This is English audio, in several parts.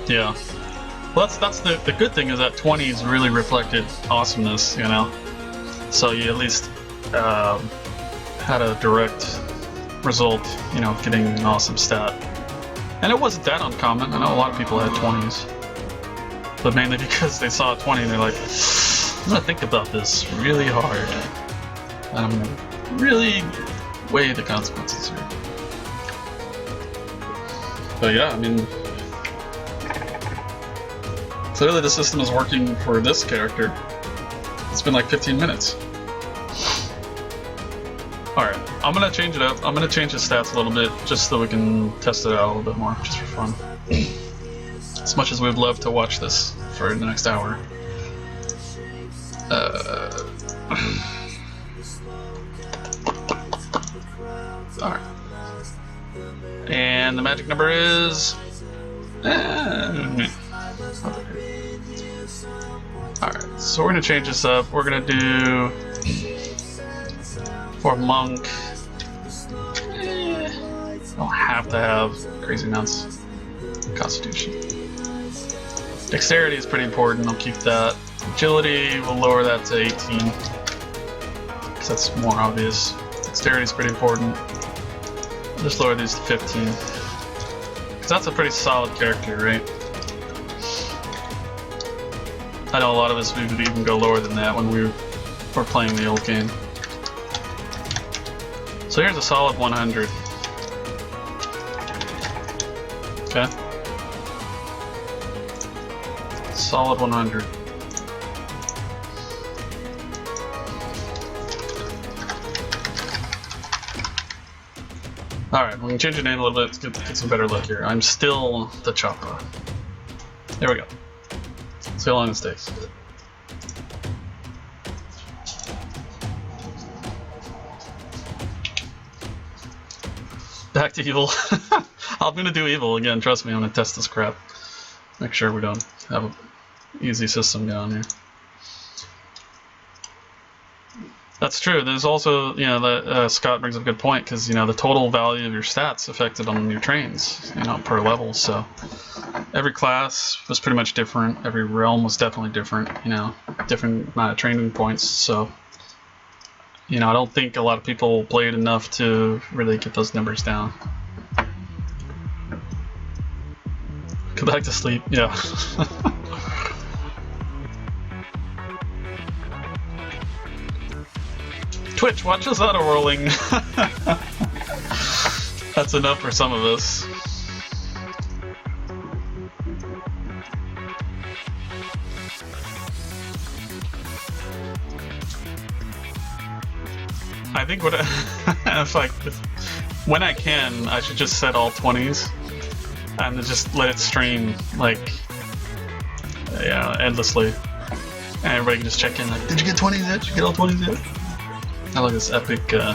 Yeah. Well, that's the good thing is that 20s really reflected awesomeness, you know. So you at least had a direct result, you know, getting an awesome stat. And it wasn't that uncommon. I know a lot of people had 20s, but mainly because they saw a 20 and they're like, I'm gonna think about this really hard, and I'm gonna really weigh the consequences here. But yeah, I mean, clearly the system is working for this character. It's been like 15 minutes. Alright, I'm gonna change it up. I'm gonna change the stats a little bit just so we can test it out a little bit more, just for fun. As much as we'd love to watch this for the next hour. Alright. And the magic number is... Alright, so we're gonna change this up. We're gonna do... For monk... don't have to have crazy amounts of constitution. Dexterity is pretty important, I'll keep that. Agility, we'll lower that to 18. Because that's more obvious. Dexterity is pretty important. I'll just lower these to 15. Because that's a pretty solid character, right? I know a lot of us would even go lower than that when we were playing the old game. So here's a solid 100. Okay. Solid 100. Alright, we can change the name a little bit to get some better look here. I'm still the Chopper. There we go. See how long this takes. Back to evil. I'm gonna do evil again, trust me, I'm gonna test this crap. Make sure we don't have an easy system going here. That's true, there's also, you know, that Scott brings up a good point, because, you know, the total value of your stats affected on your trains, you know, per level, so every class was pretty much different, every realm was definitely different, you know, different amount of training points, so, you know, I don't think a lot of people played enough to really get those numbers down. Go back to sleep, yeah. Twitch, watch us auto-rolling. That's enough for some of us. I think what when I can, I should just set all 20s and just let it stream like, yeah, endlessly, and everybody can just check in like, did you get 20s yet? Did you get all 20s yet? I like this epic, I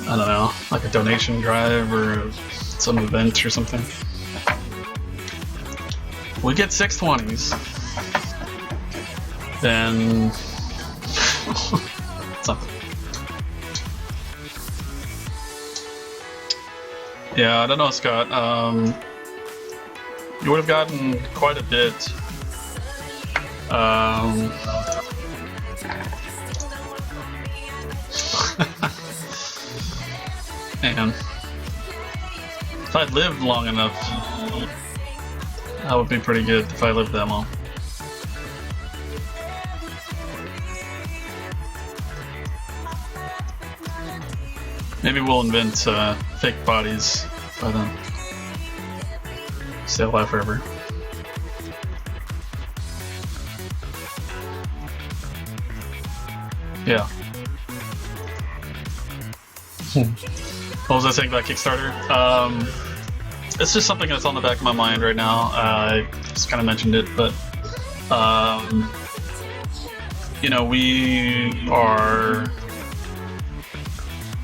don't know, like a donation drive or some event or something. We get 6 20s, then something. Yeah, I don't know, Scott. You would have gotten quite a bit. Man, if I'd lived long enough, that would be pretty good if I lived that long. Maybe we'll invent fake bodies by then. Stay alive forever. Yeah. What was I saying about Kickstarter? It's just something that's on the back of my mind right now. I just kind of mentioned it, but you know, we are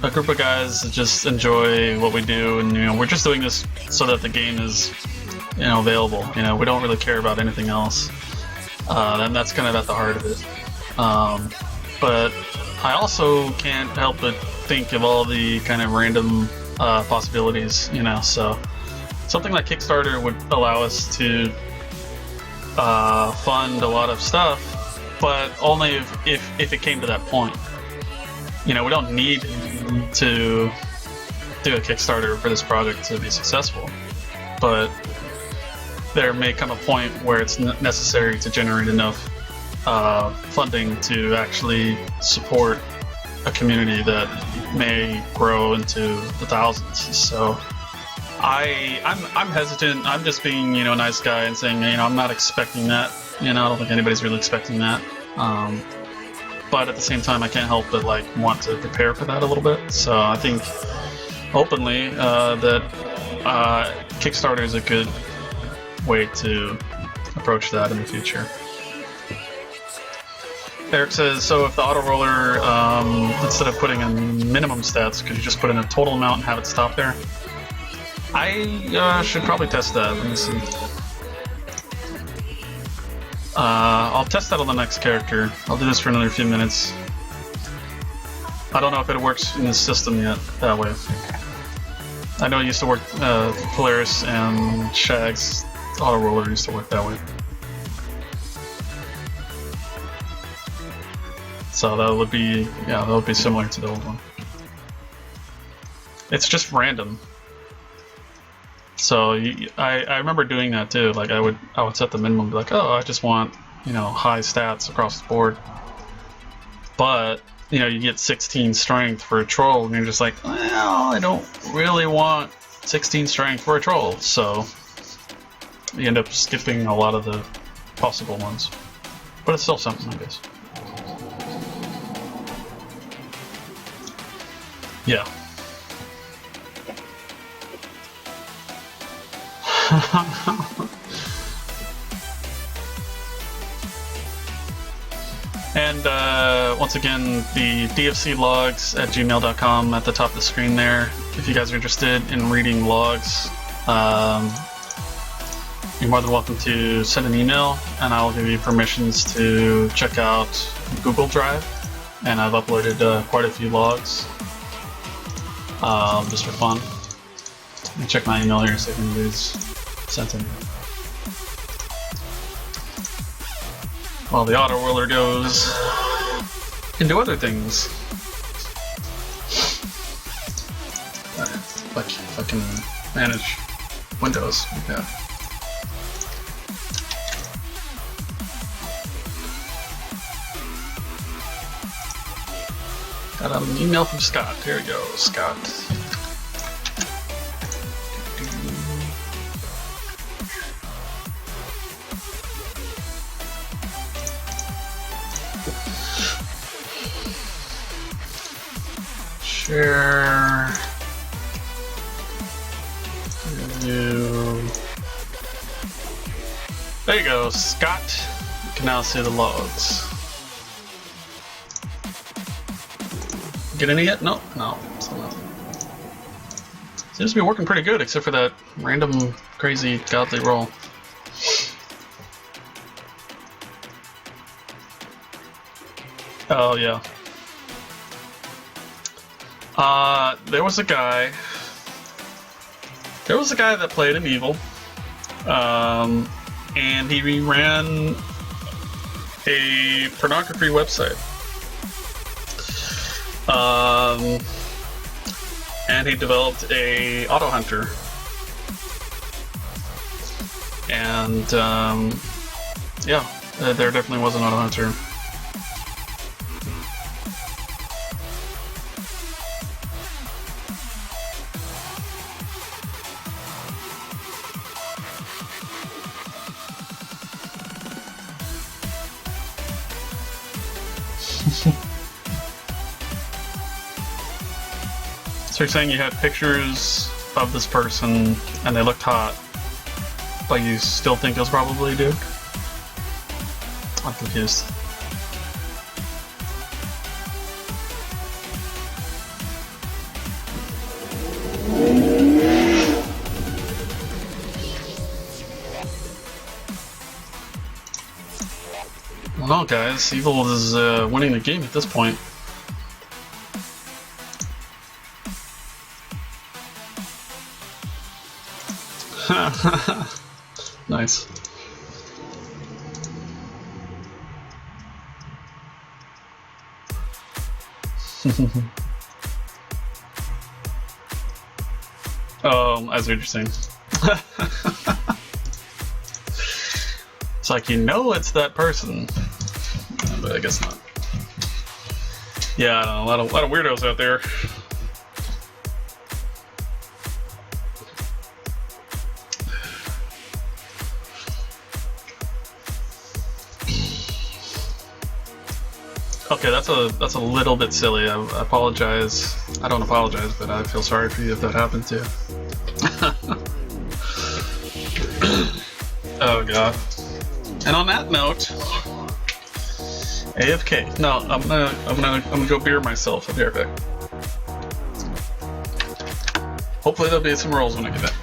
a group of guys that just enjoy what we do, and you know, we're just doing this so that the game is, you know, available. You know, we don't really care about anything else, and that's kind of at the heart of it. But I also can't help but think of all the kind of random possibilities, you know, so something like Kickstarter would allow us to fund a lot of stuff, but only if it came to that point. You know, we don't need to do a Kickstarter for this project to be successful, but there may come a point where it's necessary to generate enough funding to actually support a community that may grow into the thousands. So I'm hesitant. I'm just being, you know, a nice guy and saying, you know, I'm not expecting that. You know, I don't think anybody's really expecting that. But at the same time, I can't help but like want to prepare for that a little bit. So I think openly that Kickstarter is a good way to approach that in the future. Eric says, so if the auto roller, instead of putting in minimum stats, could you just put in a total amount and have it stop there? I should probably test that. Let me see. I'll test that on the next character. I'll do this for another few minutes. I don't know if it works in this system yet that way. I know it used to work, Polaris and Shag's auto roller used to work that way. So that would be, yeah, that would be similar to the old one. It's just random. So I remember doing that too. Like I would set the minimum, be like, oh, I just want, you know, high stats across the board. But you know, you get 16 strength for a troll, and you're just like, well, I don't really want 16 strength for a troll. So you end up skipping a lot of the possible ones. But it's still something, I guess. Yeah. And once again, the dfclogs@gmail.com at the top of the screen there. If you guys are interested in reading logs, you're more than welcome to send an email, and I'll give you permissions to check out Google Drive. And I've uploaded quite a few logs just for fun. Let me check my email here, see if anybody's sent any. While the auto roller goes into other things. If I can manage Windows like that. Got an email from Scott. Here we go, Scott. Share. There you go, Scott. You can now see the logs. Get any yet? No, no. Still not. Seems to be working pretty good, except for that random, crazy, godly roll. Oh yeah. There was a guy that played an evil, and he ran a pornography website. And he developed a auto hunter, and yeah, there definitely was an auto hunter. So you're saying you had pictures of this person and they looked hot, but you still think it was probably a dude? I'm confused. Well, guys, Evil is winning the game at this point. Nice. I see what you're saying. It's like, you know it's that person, but I guess not. Yeah, I don't know, a lot of weirdos out there. Okay, that's a little bit silly. I apologize. I don't apologize, but I feel sorry for you if that happened to you. Oh god. And on that note, AFK. No, I'm gonna go beer myself. I'll be right back. Hopefully there'll be some rolls when I get back.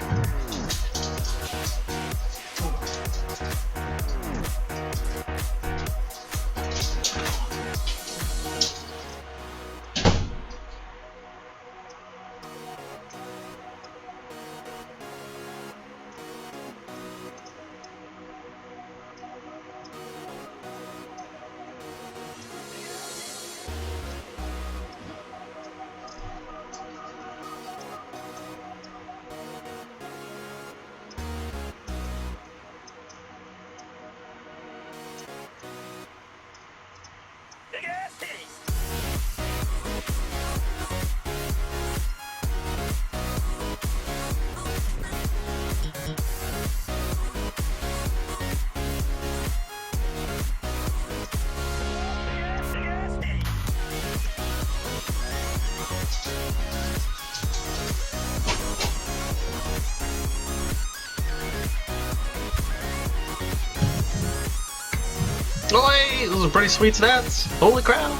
Oi, those are pretty sweet stats. Holy crap.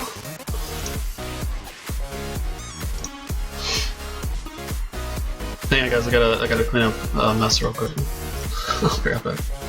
Hang on guys, I gotta clean up a mess real quick. I'll be right back.